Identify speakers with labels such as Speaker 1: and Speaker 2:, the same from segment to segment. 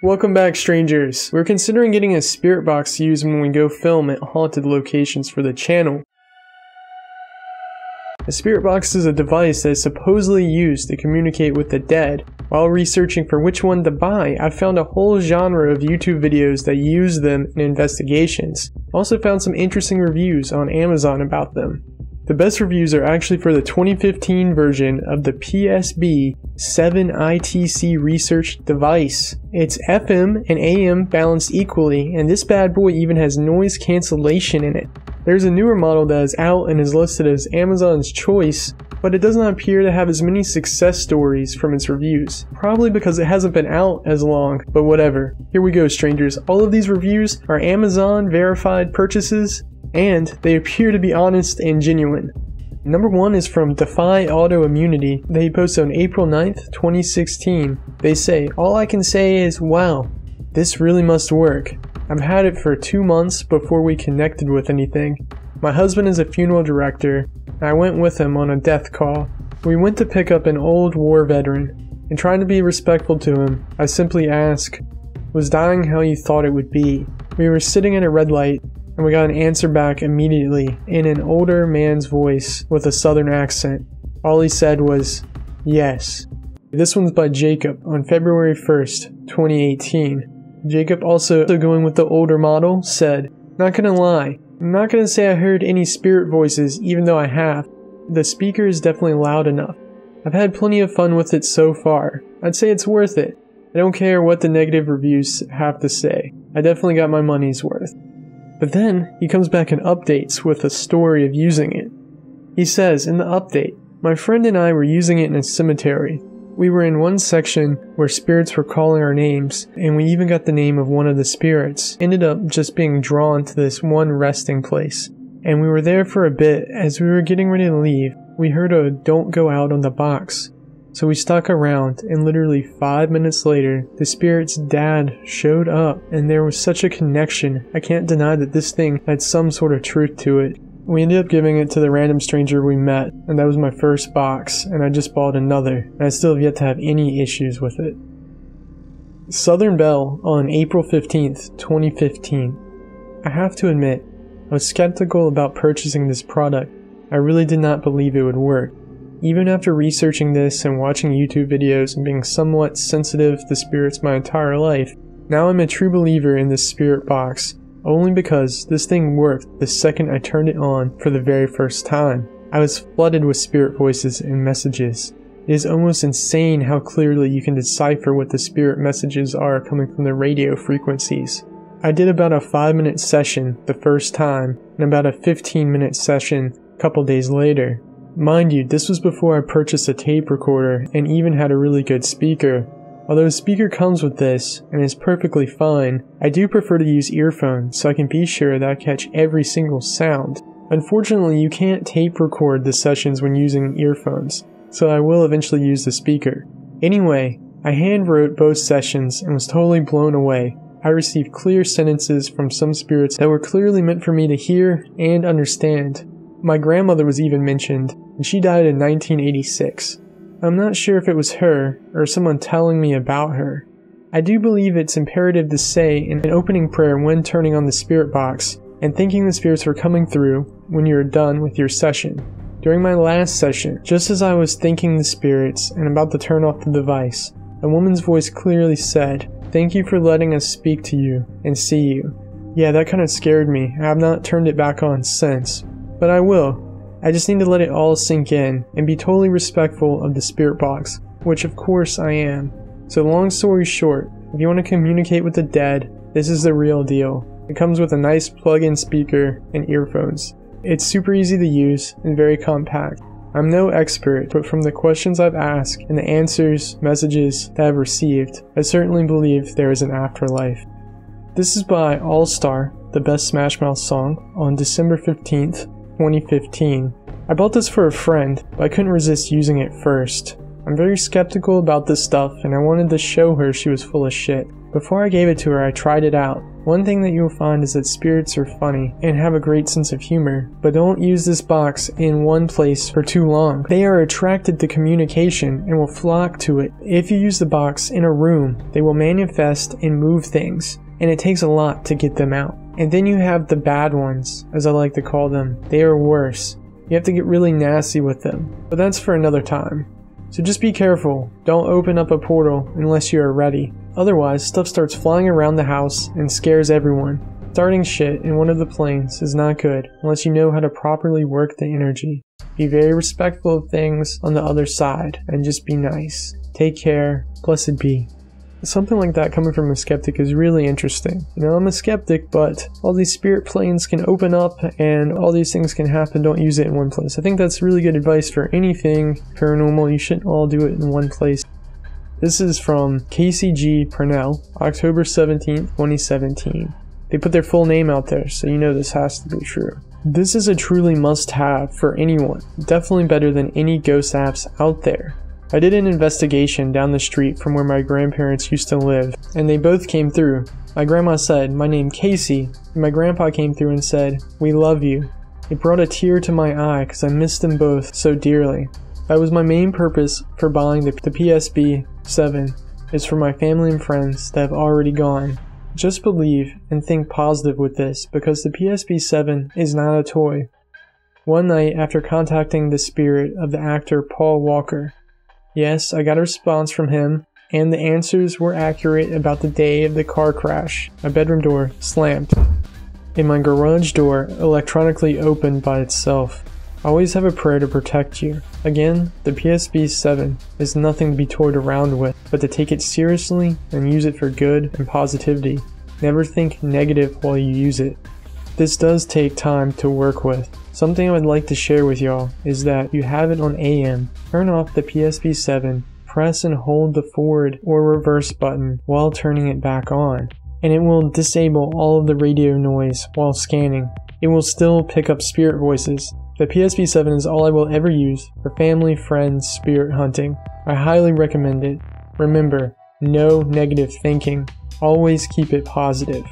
Speaker 1: Welcome back, strangers. We're considering getting a spirit box to use when we go film at haunted locations for the channel. A spirit box is a device that is supposedly used to communicate with the dead. While researching for which one to buy, I found a whole genre of YouTube videos that use them in investigations. Also found some interesting reviews on Amazon about them. The best reviews are actually for the 2015 version of the P-SB7 ITC research device. It's FM and AM balanced equally, and this bad boy even has noise cancellation in it. There's a newer model that is out and is listed as Amazon's choice, but it does not appear to have as many success stories from its reviews. Probably because it hasn't been out as long, but whatever. Here we go, strangers. All of these reviews are Amazon verified purchases, and they appear to be honest and genuine. Number 1 is from Defi Autoimmunity. They posted on April 9th, 2016. They say, "All I can say is, wow, this really must work. I've had it for 2 months before we connected with anything. My husband is a funeral director, and I went with him on a death call. We went to pick up an old war veteran, and trying to be respectful to him, I simply asked, was dying how you thought it would be? We were sitting at a red light, and we got an answer back immediately in an older man's voice with a southern accent. All he said was, yes." This one's by Jacob on February 1st, 2018. Jacob, also going with the older model, said, "Not gonna lie, I'm not gonna say I heard any spirit voices even though I have. The speaker is definitely loud enough. I've had plenty of fun with it so far. I'd say it's worth it. I don't care what the negative reviews have to say. I definitely got my money's worth." But then, he comes back and updates with a story of using it. He says in the update, "My friend and I were using it in a cemetery. We were in one section where spirits were calling our names, and we even got the name of one of the spirits. Ended up just being drawn to this one resting place. And we were there for a bit. As we were getting ready to leave, we heard a 'don't go out' on the box. So we stuck around, and literally 5 minutes later, the spirit's dad showed up, and there was such a connection. I can't deny that this thing had some sort of truth to it. We ended up giving it to the random stranger we met, and that was my first box, and I just bought another, and I still have yet to have any issues with it." Southern Belle on April 15th, 2015. "I have to admit, I was skeptical about purchasing this product. I really did not believe it would work. Even after researching this and watching YouTube videos and being somewhat sensitive to spirits my entire life, now I'm a true believer in this spirit box, only because this thing worked the second I turned it on for the very first time. I was flooded with spirit voices and messages. It is almost insane how clearly you can decipher what the spirit messages are coming from the radio frequencies. I did about a 5-minute session the first time, and about a 15-minute session a couple days later. Mind you, this was before I purchased a tape recorder and even had a really good speaker. Although a speaker comes with this and is perfectly fine, I do prefer to use earphones so I can be sure that I catch every single sound. Unfortunately, you can't tape record the sessions when using earphones, so I will eventually use the speaker. Anyway, I hand wrote both sessions and was totally blown away. I received clear sentences from some spirits that were clearly meant for me to hear and understand. My grandmother was even mentioned, and she died in 1986. I'm not sure if it was her, or someone telling me about her. I do believe it's imperative to say an opening prayer when turning on the spirit box, and thinking the spirits were coming through when you're done with your session. During my last session, just as I was thanking the spirits and about to turn off the device, a woman's voice clearly said, "Thank you for letting us speak to you and see you." Yeah, that kind of scared me. I have not turned it back on since. But I will. I just need to let it all sink in and be totally respectful of the spirit box, which of course I am. So long story short, if you want to communicate with the dead, this is the real deal. It comes with a nice plug-in speaker and earphones. It's super easy to use and very compact. I'm no expert, but from the questions I've asked and the answers, messages that I've received, I certainly believe there is an afterlife. This is by All Star, the best Smash Mouth song, on December 15th, 2015. I bought this for a friend, but I couldn't resist using it first. I'm very skeptical about this stuff, and I wanted to show her she was full of shit. Before I gave it to her, I tried it out. One thing that you'll find is that spirits are funny and have a great sense of humor, but don't use this box in one place for too long. They are attracted to communication and will flock to it. If you use the box in a room, they will manifest and move things, and it takes a lot to get them out. And then you have the bad ones, as I like to call them. They are worse. You have to get really nasty with them, but that's for another time. So just be careful. Don't open up a portal unless you are ready. Otherwise, stuff starts flying around the house and scares everyone. Starting shit in one of the planes is not good unless you know how to properly work the energy. Be very respectful of things on the other side and just be nice. Take care. Blessed be. Something like that coming from a skeptic is really interesting. You know, I'm a skeptic, but all these spirit planes can open up and all these things can happen. Don't use it in one place. I think that's really good advice for anything paranormal. You shouldn't all do it in one place. This is from KCG Pernell, October 17th, 2017. They put their full name out there, so you know this has to be true. This is a truly must-have for anyone. Definitely better than any ghost apps out there. I did an investigation down the street from where my grandparents used to live, and they both came through. My grandma said, "My name Casey," and my grandpa came through and said, "We love you." It brought a tear to my eye because I missed them both so dearly. That was my main purpose for buying the P-SB7, is for my family and friends that have already gone. Just believe and think positive with this, because the P-SB7 is not a toy. One night after contacting the spirit of the actor Paul Walker, yes, I got a response from him, and the answers were accurate about the day of the car crash. My bedroom door slammed, and my garage door electronically opened by itself. Always have a prayer to protect you. Again, the P-SB7 is nothing to be toyed around with, but to take it seriously and use it for good and positivity. Never think negative while you use it. This does take time to work with. Something I would like to share with y'all is that you have it on AM. Turn off the P-SB7, press and hold the forward or reverse button while turning it back on, and it will disable all of the radio noise while scanning. It will still pick up spirit voices. The P-SB7 is all I will ever use for family, friends, spirit hunting. I highly recommend it. Remember, no negative thinking. Always keep it positive.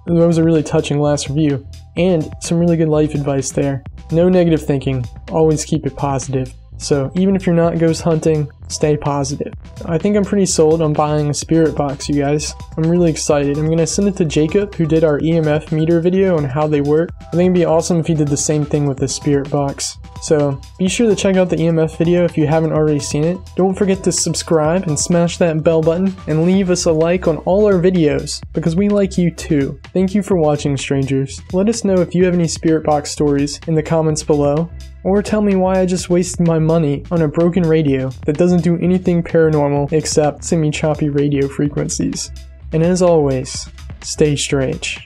Speaker 1: That was a really touching last review, and some really good life advice there. No negative thinking, always keep it positive. So even if you're not ghost hunting, stay positive. I think I'm pretty sold on buying a spirit box, you guys. I'm really excited. I'm going to send it to Jacob, who did our EMF meter video on how they work. I think it'd be awesome if he did the same thing with the spirit box. So be sure to check out the EMF video if you haven't already seen it. Don't forget to subscribe and smash that bell button and leave us a like on all our videos, because we like you too. Thank you for watching, strangers. Let us know if you have any spirit box stories in the comments below, or tell me why I just wasted my money on a broken radio that doesn't do anything paranormal except semi-choppy radio frequencies. And as always, stay strange.